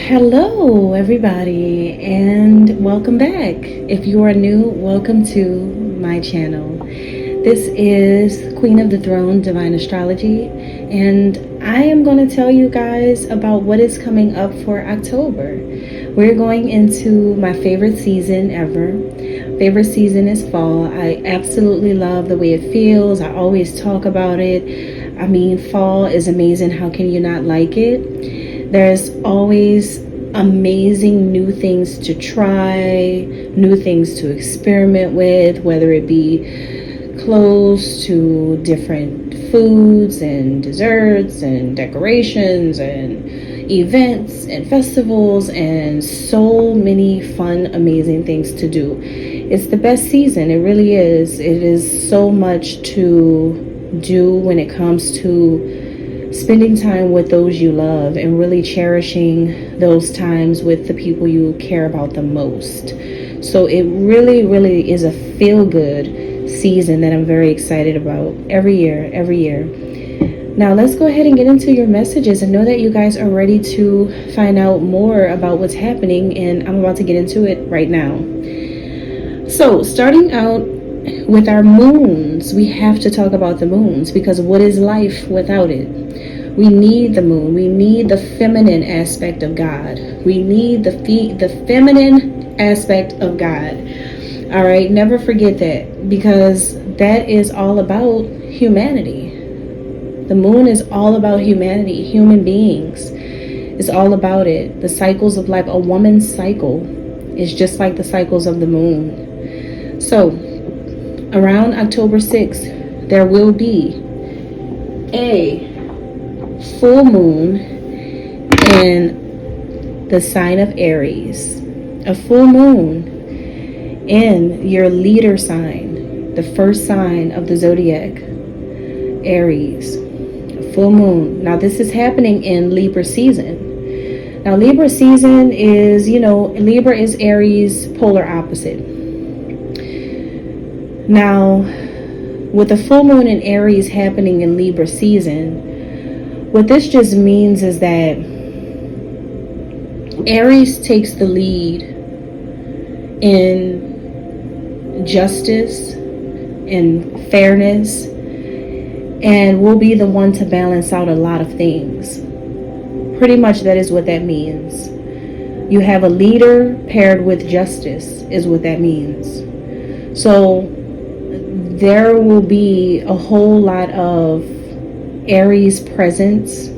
Hello, everybody, and welcome back. If you are new, welcome to my channel. This is Queen of the Throne Divine Astrology, and I am going to tell you guys about what is coming up for October. We're going into my favorite season ever. Favorite season is fall. I absolutely love the way it feels. I always talk about it. I mean, fall is amazing. How can you not like it? There's always amazing new things to try, new things to experiment with, whether it be clothes to different foods and desserts and decorations and events and festivals and so many fun, amazing things to do. It's the best season. It really is. It is so much to do when it comes to spending time with those you love and really cherishing those times with the people you care about the most. So it really is a feel-good season that I'm very excited about every year. Now let's go ahead and get into your messages and know that you guys are ready to find out more about what's happening, and I'm about to get into it right now. So starting out with our moons, we have to talk about the moons, because what is life without it? We need the moon. We need the feminine aspect of God. We need the feminine aspect of God. All right, never forget that, because that is all about humanity. The moon is all about humanity, human beings. It's all about it. The cycles of life. A woman's cycle is just like the cycles of the moon. So around October 6th, there will be a full moon in the sign of Aries. A full moon in your leader sign, the first sign of the zodiac, Aries. A full moon. Now this is happening in Libra season. Now Libra season is, Libra is Aries polar opposite. Now, with the full moon in Aries happening in Libra season, what this just means is that Aries takes the lead in justice and fairness, and will be the one to balance out a lot of things. Pretty much that is what that means. You have a leader paired with justice is what that means. So there will be a whole lot of Aries presence.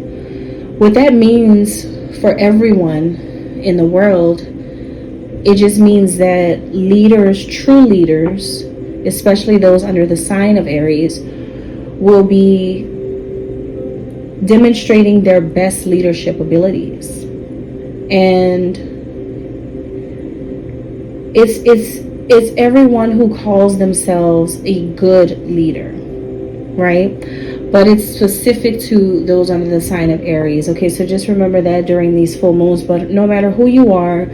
What that means for everyone in the world, it just means that leaders, true leaders, especially those under the sign of Aries, will be demonstrating their best leadership abilities. And it's everyone who calls themselves a good leader, right? But it's specific to those under the sign of Aries. Okay, so just remember that during these full moons. But no matter who you are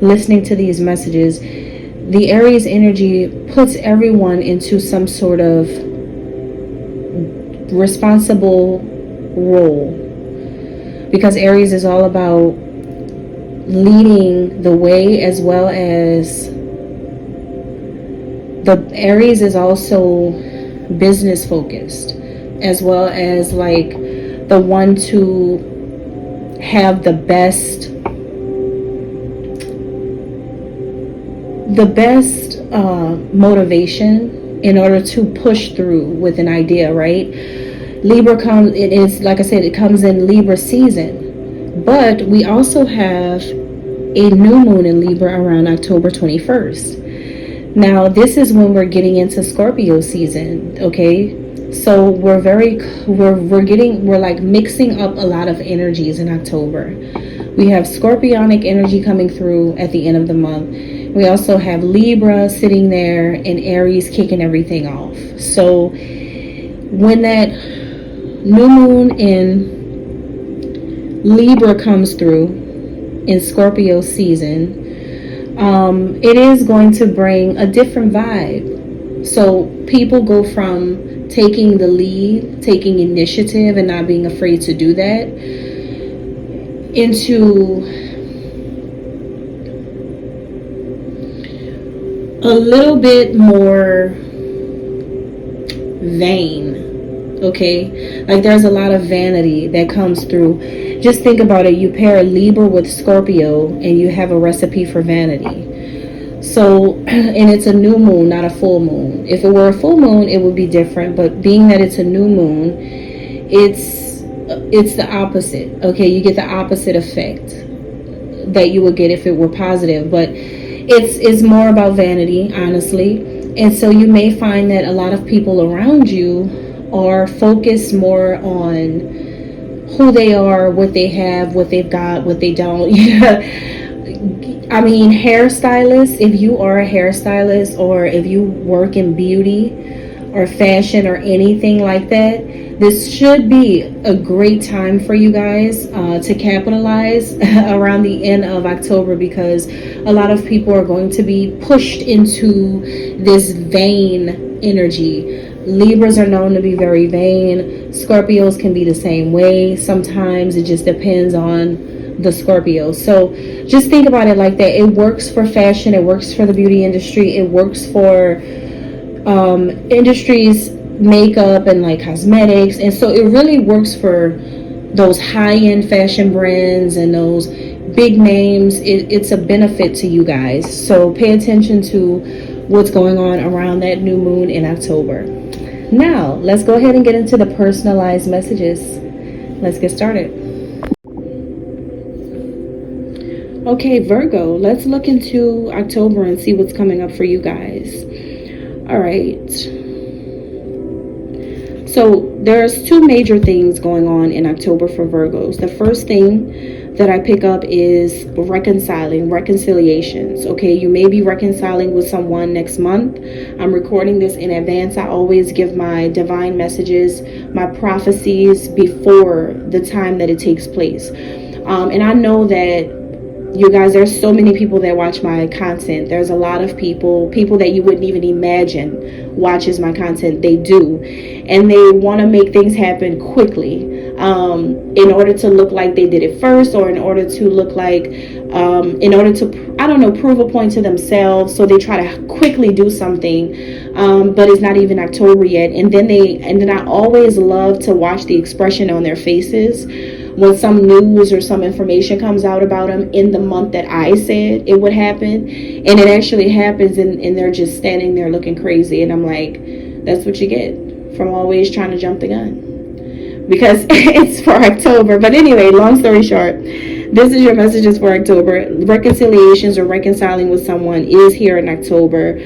listening to these messages, the Aries energy puts everyone into some sort of responsible role, because Aries is all about leading the way, as well as the Aries is also business focused, as well as like the one to have the best motivation in order to push through with an idea, right? Libra comes, it is, like I said, it comes in Libra season, but we also have a new moon in Libra around October 21st. Now, this is when we're getting into Scorpio season, okay? So we're like mixing up a lot of energies in October. We have Scorpionic energy coming through at the end of the month. We also have Libra sitting there and Aries kicking everything off. So when that new moon in Libra comes through in Scorpio season, it is going to bring a different vibe. So people go from taking the lead, taking initiative and not being afraid to do that, into a little bit more vain. Okay, like there's a lot of vanity that comes through. Just think about it. You pair a Libra with Scorpio and you have a recipe for vanity. So, and it's a new moon, not a full moon. If it were a full moon, it would be different. But being that it's a new moon, it's the opposite. Okay, you get the opposite effect that you would get if it were positive. But it's more about vanity, honestly. And so you may find that a lot of people around you are focused more on who they are, what they have, what they've got, what they don't. I mean, hairstylists, if you are a hairstylist or if you work in beauty or fashion or anything like that, this should be a great time for you guys to capitalize around the end of October, because a lot of people are going to be pushed into this vain energy. Libras are known to be very vain. Scorpios can be the same way. Sometimes it just depends on the Scorpio. So just think about it like that. It works for fashion. It works for the beauty industry. It works for industries, makeup and like cosmetics. And so it really works for those high-end fashion brands and those big names. It's a benefit to you guys. So pay attention to what's going on around that new moon in October. Now, let's go ahead and get into the personalized messages. Let's get started. Okay, Virgo, let's look into October and see what's coming up for you guys. All right. So there's two major things going on in October for Virgos. The first thing that I pick up is reconciliations. Okay, you may be reconciling with someone next month. I'm recording this in advance. I always give my divine messages, my prophecies before the time that it takes place. And I know that you guys, there's so many people that watch my content. There's a lot of people that you wouldn't even imagine watches my content. They do. And they want to make things happen quickly in order to look like they did it first, or in order to look like, in order to, I don't know, prove a point to themselves. So they try to quickly do something, but it's not even October yet. And then I always love to watch the expression on their faces when some news or some information comes out about them in the month that I said it would happen, and it actually happens, and they're just standing there looking crazy. And I'm like, that's what you get from always trying to jump the gun, because it's for October. But anyway, long story short, this is your messages for October. Reconciliations or reconciling with someone is here in October.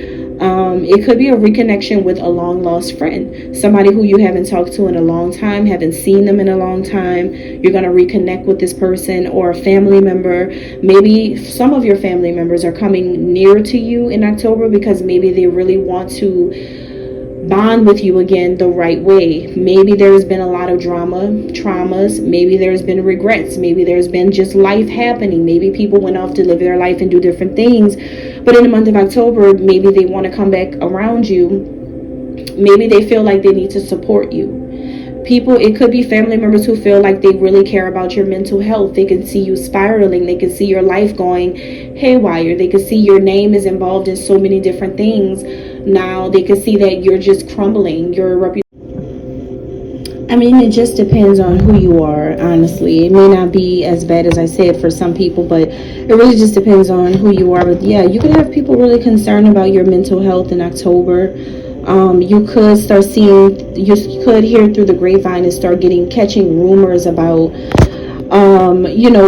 It could be a reconnection with a long lost friend, somebody who you haven't talked to in a long time, haven't seen them in a long time. You're going to reconnect with this person, or a family member. Maybe some of your family members are coming near to you in October because maybe they really want to bond with you again the right way. Maybe there's been a lot of traumas. Maybe there's been regrets. Maybe there's been just life happening. Maybe people went off to live their life and do different things. But in the month of October, maybe they want to come back around you. Maybe they feel like they need to support you. It could be family members who feel like they really care about your mental health. They can see you spiraling. They can see your life going haywire. They can see your name is involved in so many different things. Now they can see that you're just crumbling. Your reputation. I mean, it just depends on who you are, honestly. It may not be as bad as I said for some people, but it really just depends on who you are. But yeah, you could have people really concerned about your mental health in October. You could start seeing, you could hear through the grapevine and start catching rumors about,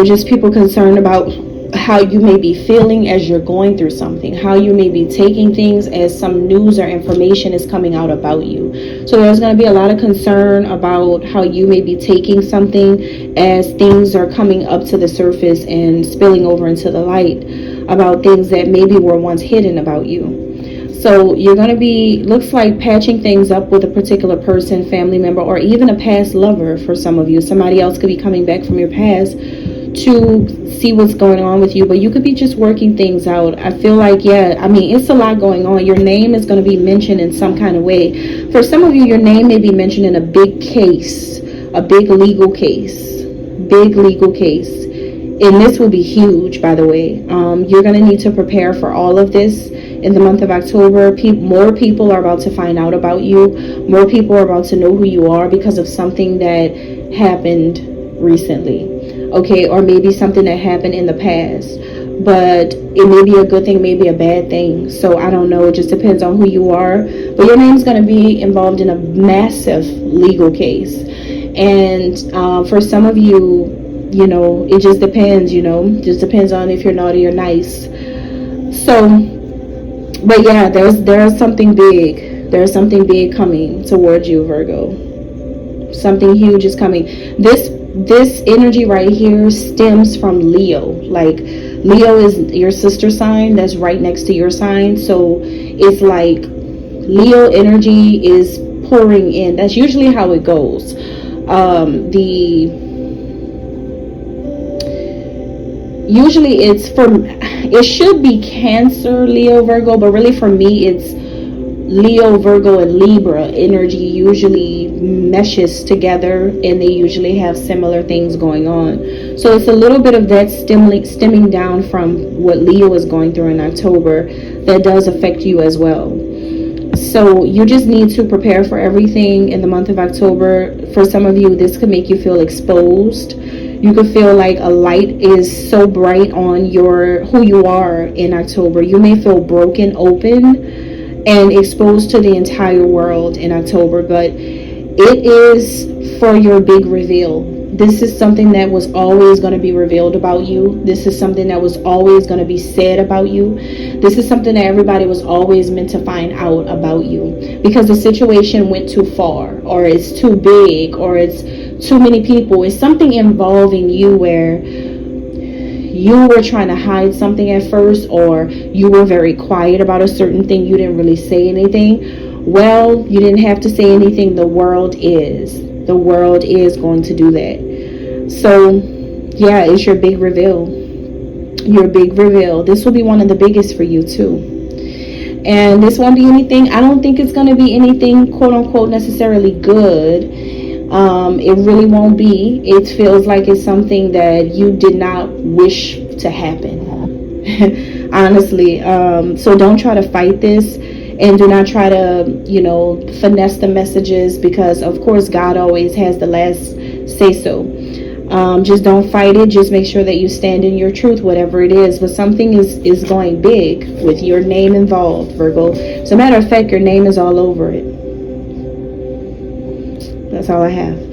just people concerned about how you may be feeling as you're going through something, how you may be taking things as some news or information is coming out about you. So there's going to be a lot of concern about how you may be taking something as things are coming up to the surface and spilling over into the light about things that maybe were once hidden about you. So you're going to be, looks like, patching things up with a particular person, family member, or even a past lover for some of you. Somebody else could be coming back from your past to see what's going on with you, but you could be just working things out. I feel like, it's a lot going on. Your name is going to be mentioned in some kind of way. For some of you, your name may be mentioned in a big case, a big legal case. and this will be huge, by the way. You're going to need to prepare for all of this in the month of October. More people are about to find out about you. More people are about to know who you are because of something that happened recently, okay, or maybe something that happened in the past. But it may be a good thing, maybe a bad thing. So I don't know. It just depends on who you are. But your name's going to be involved in a massive legal case. And for some of you, you know, it just depends, you know, just depends on if you're naughty or nice. So, but yeah, there's something big. There's something big coming towards you, Virgo. Something huge is coming. This energy right here stems from Leo. Like, Leo is your sister sign that's right next to your sign. So it's like Leo energy is pouring in. That's usually how it goes. Usually it should be Cancer, Leo, Virgo, but really for me it's Leo, Virgo, and Libra energy usually meshes together, and they usually have similar things going on. So it's a little bit of that stemming down from what Leo is going through in October that does affect you as well. So you just need to prepare for everything in the month of October. For some of you, this could make you feel exposed. You could feel like a light is so bright on who you are in October. You may feel broken open and exposed to the entire world in October, but it is for your big reveal. This is something that was always going to be revealed about you. This is something that was always going to be said about you. This is something that everybody was always meant to find out about you, because the situation went too far, or it's too big, or it's too many people. It's something involving you where you were trying to hide something at first, or you were very quiet about a certain thing. You didn't really say anything. Well, you didn't have to say anything. The world is going to do that. So yeah, it's your big reveal. Your big reveal. This will be one of the biggest for you too. And this won't be anything, I don't think it's going to be anything quote unquote necessarily good. It really won't be. It feels like it's something that you did not wish to happen. Honestly. So don't try to fight this, and do not try to, you know, finesse the messages, because of course God always has the last say so. Just don't fight it. Just make sure that you stand in your truth, whatever it is. But something is going big with your name involved, Virgo. As a matter of fact, your name is all over it. That's all I have.